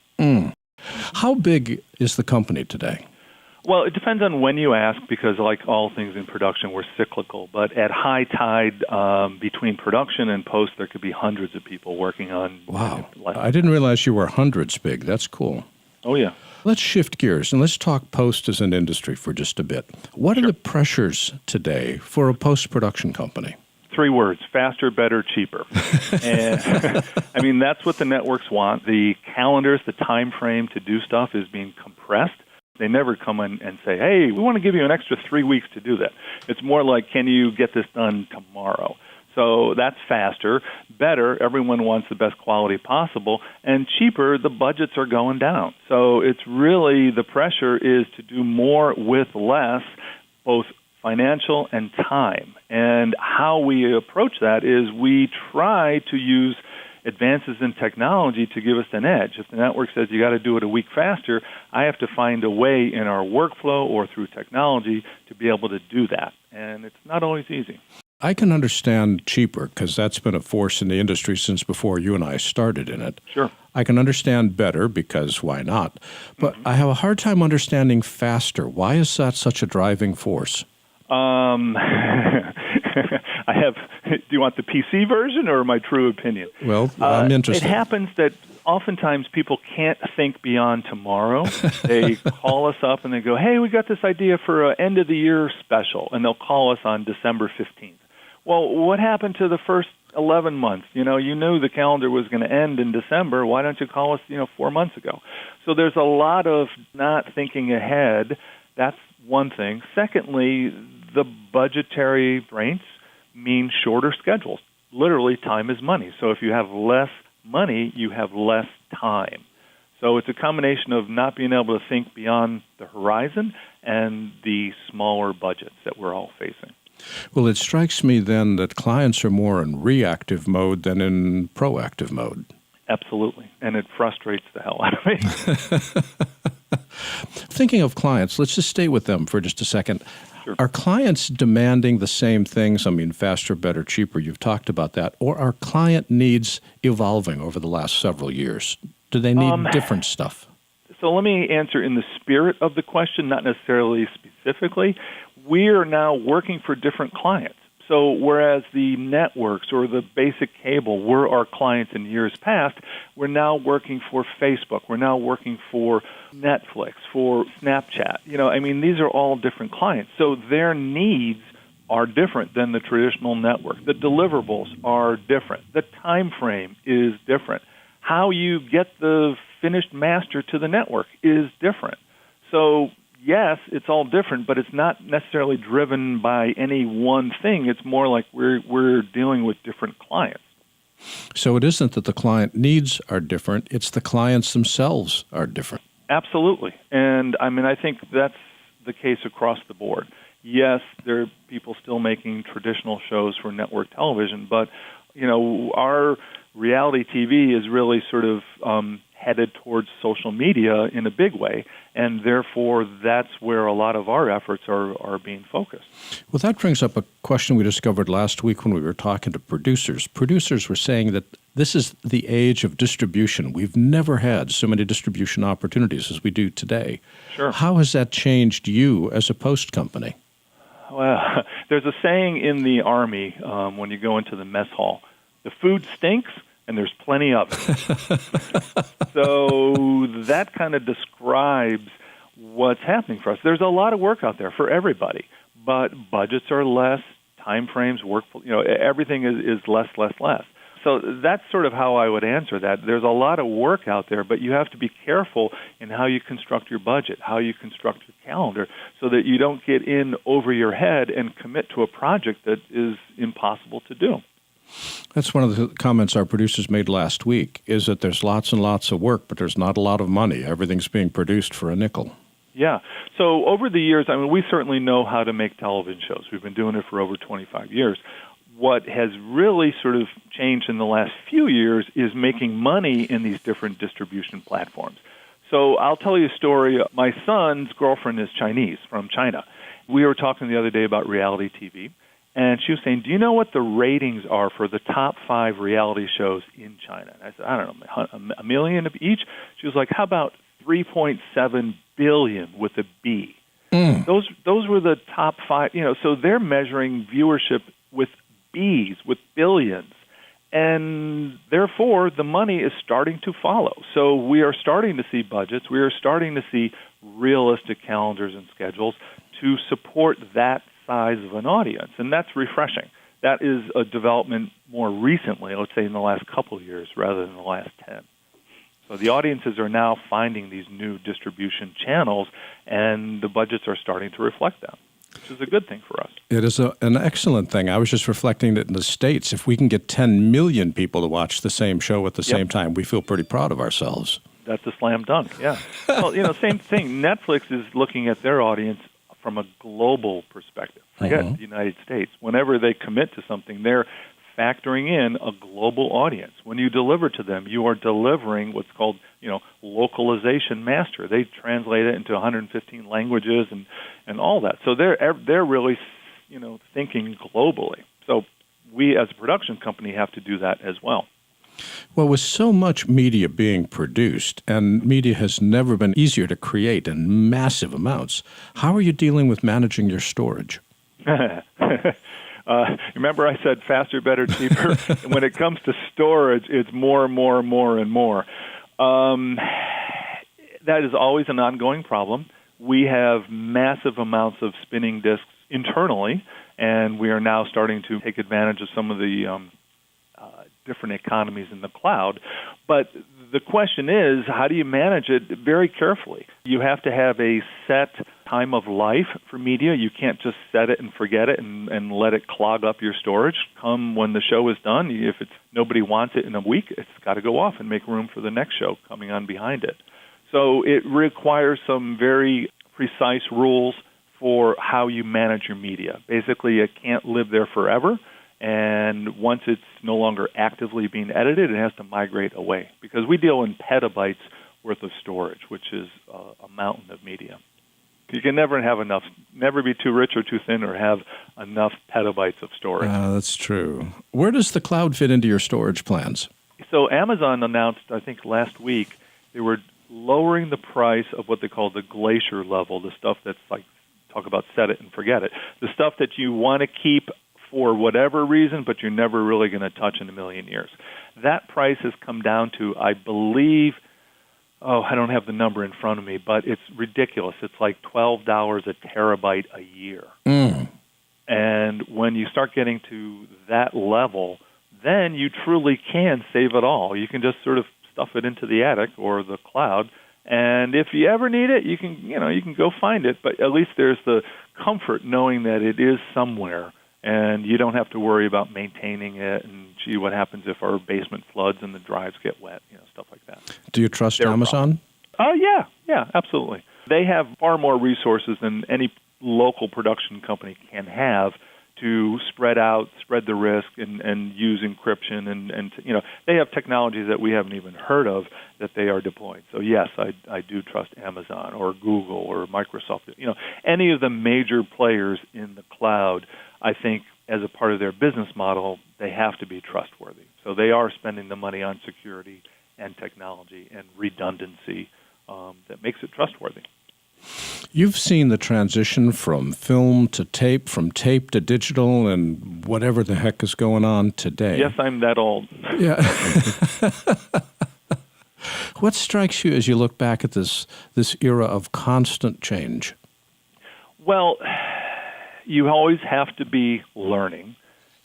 How big is the company today? Well, it depends on when you ask because like all things in production, we're cyclical. But at high tide, between production and post, there could be hundreds of people working on... Wow. I didn't realize you were hundreds big. That's cool. Oh, yeah. Let's shift gears and let's talk post as an industry for just a bit. What are the pressures today for a post-production company? 3 words: faster, better, cheaper. And I mean, that's what the networks want. The calendars, the time frame to do stuff is being compressed. They never come in and say, hey, we want to give you an extra 3 weeks to do that. It's more like, can you get this done tomorrow? So that's faster, better, everyone wants the best quality possible, and cheaper, the budgets are going down. So it's really, the pressure is to do more with less, both financial and time. And how we approach that is we try to use advances in technology to give us an edge. If the network says you got to do it a week faster, I have to find a way in our workflow or through technology to be able to do that. And it's not always easy. I can understand cheaper because that's been a force in the industry since before you and I started in it. Sure. I can understand better because why not? But I have a hard time understanding faster. Why is that such a driving force? I have. Do you want the PC version or my true opinion? Well, I'm interested. It happens that oftentimes people can't think beyond tomorrow. They call us up and they go, hey, we got this idea for an end-of-the-year special, and they'll call us on December 15th. Well, what happened to the first 11 months? You knew the calendar was going to end in December. Why don't you call us, 4 months ago? So there's a lot of not thinking ahead. That's one thing. Secondly, the budgetary restraints mean shorter schedules. Literally, time is money. So if you have less money, you have less time. So it's a combination of not being able to think beyond the horizon and the smaller budgets that we're all facing. Well, it strikes me then that clients are more in reactive mode than in proactive mode. Absolutely. And it frustrates the hell out of me. Thinking of clients, let's just stay with them for just a second. Sure. Are clients demanding the same things? I mean, faster, better, cheaper, you've talked about that. Or are client needs evolving over the last several years? Do they need different stuff? So let me answer in the spirit of the question, not necessarily specifically. We are now working for different clients. So whereas the networks or the basic cable were our clients in years past, we're now working for Facebook. We're now working for Netflix, for Snapchat. These are all different clients. So their needs are different than the traditional network. The deliverables are different. The time frame is different. How you get the finished master to the network is different. So yes, it's all different, but it's not necessarily driven by any one thing. It's more like we're dealing with different clients. So it isn't that the client needs are different, it's the clients themselves are different. Absolutely. And I think that's the case across the board. Yes, there are people still making traditional shows for network television, but our reality TV is really sort of headed towards social media in a big way, and therefore that's where a lot of our efforts are being focused. Well, that brings up a question we discovered last week when we were talking to producers. Producers were saying that this is the age of distribution. We've never had so many distribution opportunities as we do today. Sure. How has that changed you as a post company? Well, there's a saying in the Army when you go into the mess hall, the food stinks, and there's plenty of it. So that kind of describes what's happening for us. There's a lot of work out there for everybody, but budgets are less, time frames, everything is less. So that's sort of how I would answer that. There's a lot of work out there, but you have to be careful in how you construct your budget, how you construct your calendar, so that you don't get in over your head and commit to a project that is impossible to do. That's one of the comments our producers made last week, is that there's lots and lots of work, but there's not a lot of money. Everything's being produced for a nickel. Yeah. So over the years, we certainly know how to make television shows. We've been doing it for over 25 years. What has really sort of changed in the last few years is making money in these different distribution platforms. So I'll tell you a story. My son's girlfriend is Chinese, from China. We were talking the other day about reality TV. And she was saying, do you know what the ratings are for the top 5 reality shows in China? And I said, I don't know, a million each? She was like, how about 3.7 billion with a B? Those were the top 5. So they're measuring viewership with Bs, with billions. And therefore, the money is starting to follow. So we are starting to see budgets. We are starting to see realistic calendars and schedules to support that size of an audience, and that's refreshing. That is a development more recently, let's say in the last couple of years, rather than the last 10. So the audiences are now finding these new distribution channels, and the budgets are starting to reflect that, which is a good thing for us. It is an excellent thing. I was just reflecting that in the States, if we can get 10 million people to watch the same show at the same time, we feel pretty proud of ourselves. That's a slam dunk, yeah. Well, same thing. Netflix is looking at their audience from a global perspective. Forget the United States. Whenever they commit to something, they're factoring in a global audience. When you deliver to them, you are delivering what's called, localization master. They translate it into 115 languages and all that. So they're really, thinking globally. So we as a production company have to do that as well. Well, with so much media being produced, and media has never been easier to create in massive amounts, how are you dealing with managing your storage? Remember I said faster, better, cheaper? When it comes to storage, it's more and more and more and more. That is always an ongoing problem. We have massive amounts of spinning disks internally, and we are now starting to take advantage of some of the different economies in the cloud. But the question is, how do you manage it very carefully? You have to have a set time of life for media. You can't just set it and forget it and let it clog up your storage. Come when the show is done, if nobody wants it in a week, it's got to go off and make room for the next show coming on behind it. So it requires some very precise rules for how you manage your media. Basically, it can't live there forever. And once it's no longer actively being edited, it has to migrate away, because we deal in petabytes worth of storage, which is a mountain of media. You can never have enough, never be too rich or too thin or have enough petabytes of storage. That's true. Where does the cloud fit into your storage plans? So Amazon announced, I think last week, they were lowering the price of what they call the glacier level, the stuff that's like, talk about set it and forget it, the stuff that you want to keep for whatever reason, but you're never really going to touch in a million years. That price has come down to, I believe, I don't have the number in front of me, but it's ridiculous. It's like $12 a terabyte a year. And when you start getting to that level, then you truly can save it all. You can just sort of stuff it into the attic or the cloud, and if you ever need it, you can go find it, but at least there's the comfort knowing that it is somewhere. And you don't have to worry about maintaining it and, gee, what happens if our basement floods and the drives get wet, stuff like that. Do you trust Amazon? Yeah, absolutely. They have far more resources than any local production company can have to spread the risk and use encryption. And they have technologies that we haven't even heard of that they are deploying. So, yes, I do trust Amazon or Google or Microsoft. Any of the major players in the cloud, I think, as a part of their business model, they have to be trustworthy. So they are spending the money on security and technology and redundancy that makes it trustworthy. You've seen the transition from film to tape, from tape to digital, and whatever the heck is going on today. Yes, I'm that old. Yeah. What strikes you as you look back at this era of constant change? Well, you always have to be learning.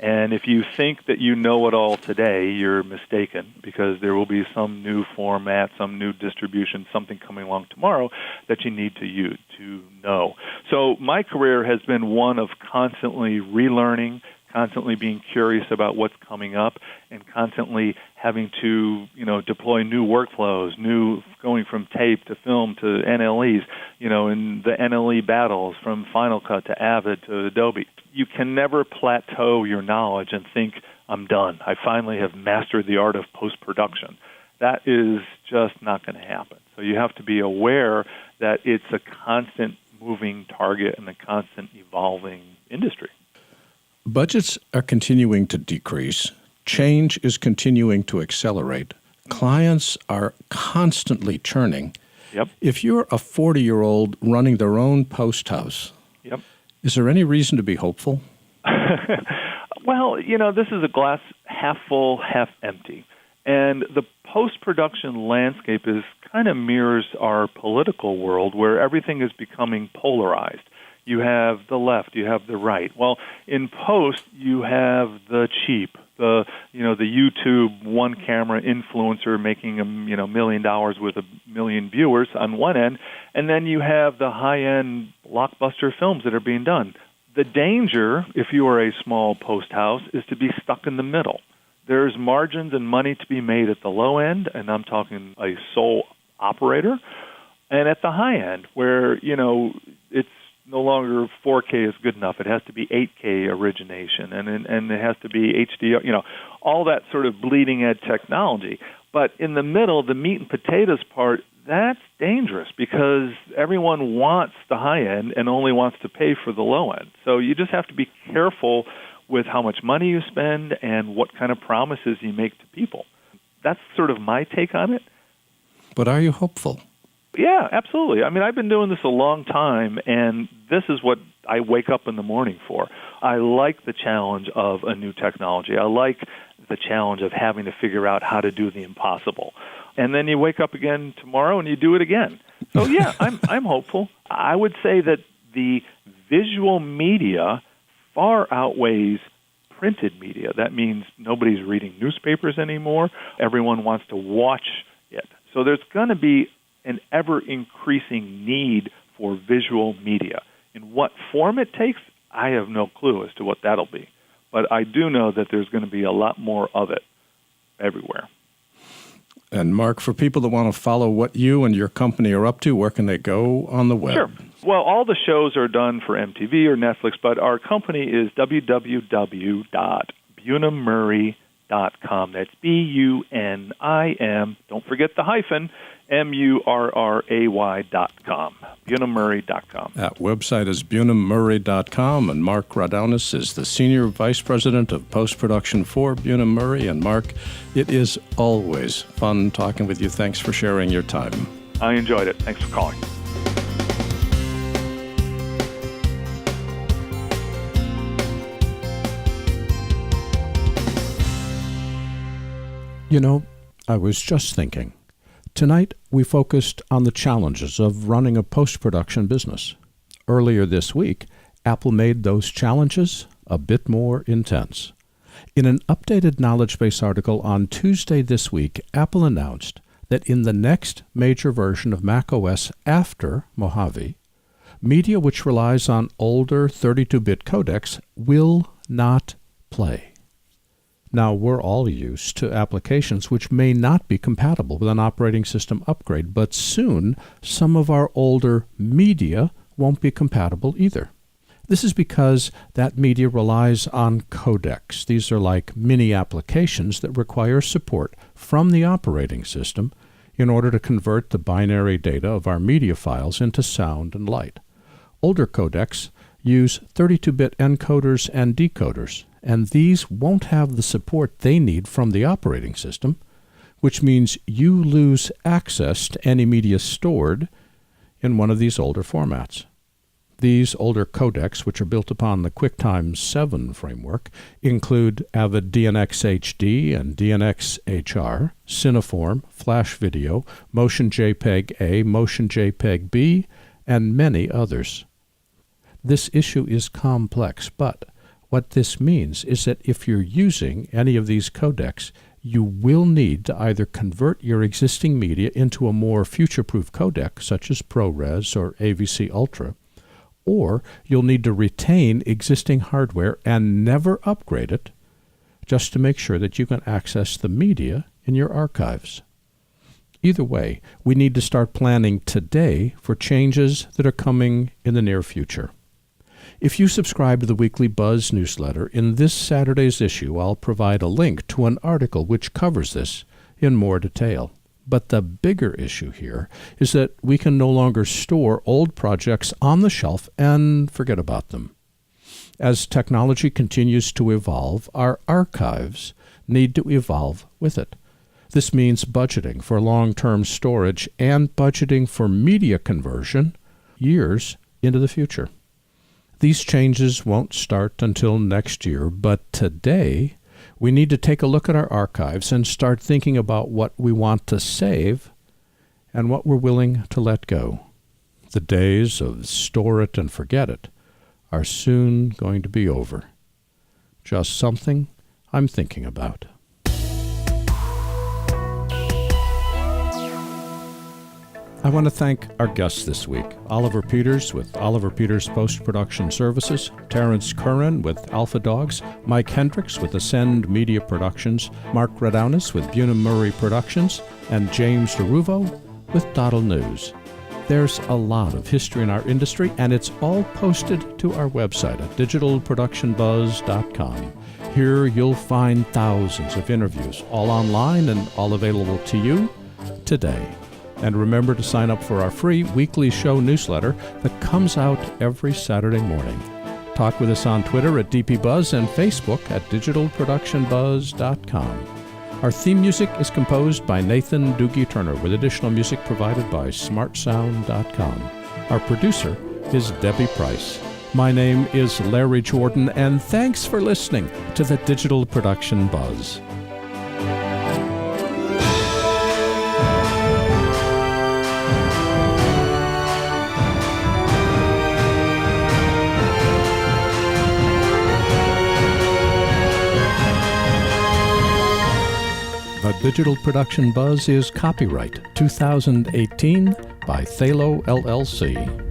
And if you think that you know it all today, you're mistaken, because there will be some new format, some new distribution, something coming along tomorrow that you need to know. So my career has been one of constantly relearning, constantly being curious about what's coming up, and constantly having to, deploy new workflows, going from tape to film to NLEs, in the NLE battles from Final Cut to Avid to Adobe. You can never plateau your knowledge and think, I'm done. I finally have mastered the art of post-production. That is just not going to happen. So you have to be aware that it's a constant moving target and a constant evolving industry. Budgets are continuing to decrease. Change is continuing to accelerate. Clients are constantly churning. Yep. If you're a 40-year-old running their own post house, is there any reason to be hopeful? Well, this is a glass half full, half empty. And the post-production landscape kind of mirrors our political world, where everything is becoming polarized. You have the left, you have the right. Well, in post, you have the cheap, the YouTube one camera influencer making $1 million with 1 million viewers on one end, and then you have the high-end blockbuster films that are being done. The danger, if you are a small post house, is to be stuck in the middle. There's margins and money to be made at the low end, and I'm talking a sole operator, and at the high end, where it's no longer 4K is good enough. It has to be 8K origination, and it has to be HD. All that sort of bleeding edge technology. But in the middle, the meat and potatoes part, that's dangerous because everyone wants the high end and only wants to pay for the low end. So you just have to be careful with how much money you spend and what kind of promises you make to people. That's sort of my take on it. But are you hopeful? Yeah, absolutely. I mean, I've been doing this a long time, and this is what I wake up in the morning for. I like the challenge of a new technology. I like the challenge of having to figure out how to do the impossible. And then you wake up again tomorrow and you do it again. So, yeah, I'm hopeful. I would say that the visual media far outweighs printed media. That means nobody's reading newspapers anymore. Everyone wants to watch it. So there's going to be an ever-increasing need for visual media. In what form it takes, I have no clue as to what that'll be. But I do know that there's going to be a lot more of it everywhere. And Mark, for people that want to follow what you and your company are up to, where can they go on the web? Sure. Well, all the shows are done for MTV or Netflix, but our company is www.Bunim-Murray.com. That's Bunim, don't forget the hyphen, Murray.com, Bunim-Murray.com. That website is Bunim-Murray.com, and Mark Raudonis is the Senior Vice President of Post-Production for Bunim-Murray. And Mark, it is always fun talking with you. Thanks for sharing your time. I enjoyed it. Thanks for calling. I was just thinking. Tonight, we focused on the challenges of running a post-production business. Earlier this week, Apple made those challenges a bit more intense. In an updated knowledge base article on Tuesday this week, Apple announced that in the next major version of macOS after Mojave, media which relies on older 32-bit codecs will not play. Now, we're all used to applications which may not be compatible with an operating system upgrade, but soon some of our older media won't be compatible either. This is because that media relies on codecs. These are like mini applications that require support from the operating system in order to convert the binary data of our media files into sound and light. Older codecs use 32-bit encoders and decoders, and these won't have the support they need from the operating system, which means you lose access to any media stored in one of these older formats. These older codecs, which are built upon the QuickTime 7 framework, include Avid DNX HD and DNX HR, Cineform, Flash Video, Motion JPEG A, Motion JPEG B, and many others. This issue is complex, but what this means is that if you're using any of these codecs, you will need to either convert your existing media into a more future-proof codec, such as ProRes or AVC Ultra, or you'll need to retain existing hardware and never upgrade it just to make sure that you can access the media in your archives. Either way, we need to start planning today for changes that are coming in the near future. If you subscribe to the Weekly Buzz newsletter, in this Saturday's issue, I'll provide a link to an article which covers this in more detail. But the bigger issue here is that we can no longer store old projects on the shelf and forget about them. As technology continues to evolve, our archives need to evolve with it. This means budgeting for long-term storage and budgeting for media conversion years into the future. These changes won't start until next year, but today we need to take a look at our archives and start thinking about what we want to save and what we're willing to let go. The days of store it and forget it are soon going to be over. Just something I'm thinking about. I want to thank our guests this week, Oliver Peters with Oliver Peters Post-Production Services, Terrence Curran with Alpha Dogs, Mike Hendricks with Ascend Media Productions, Mark Raudonis with Bunim-Murray Productions, and James DeRuvo with doddleNEWS. There's a lot of history in our industry, and it's all posted to our website at digitalproductionbuzz.com. Here you'll find thousands of interviews, all online and all available to you today. And remember to sign up for our free weekly show newsletter that comes out every Saturday morning. Talk with us on Twitter at DPBuzz and Facebook at digitalproductionbuzz.com. Our theme music is composed by Nathan Doogie Turner with additional music provided by smartsound.com. Our producer is Debbie Price. My name is Larry Jordan, and thanks for listening to the Digital Production Buzz. The Digital Production Buzz is copyright 2018 by Thalo LLC.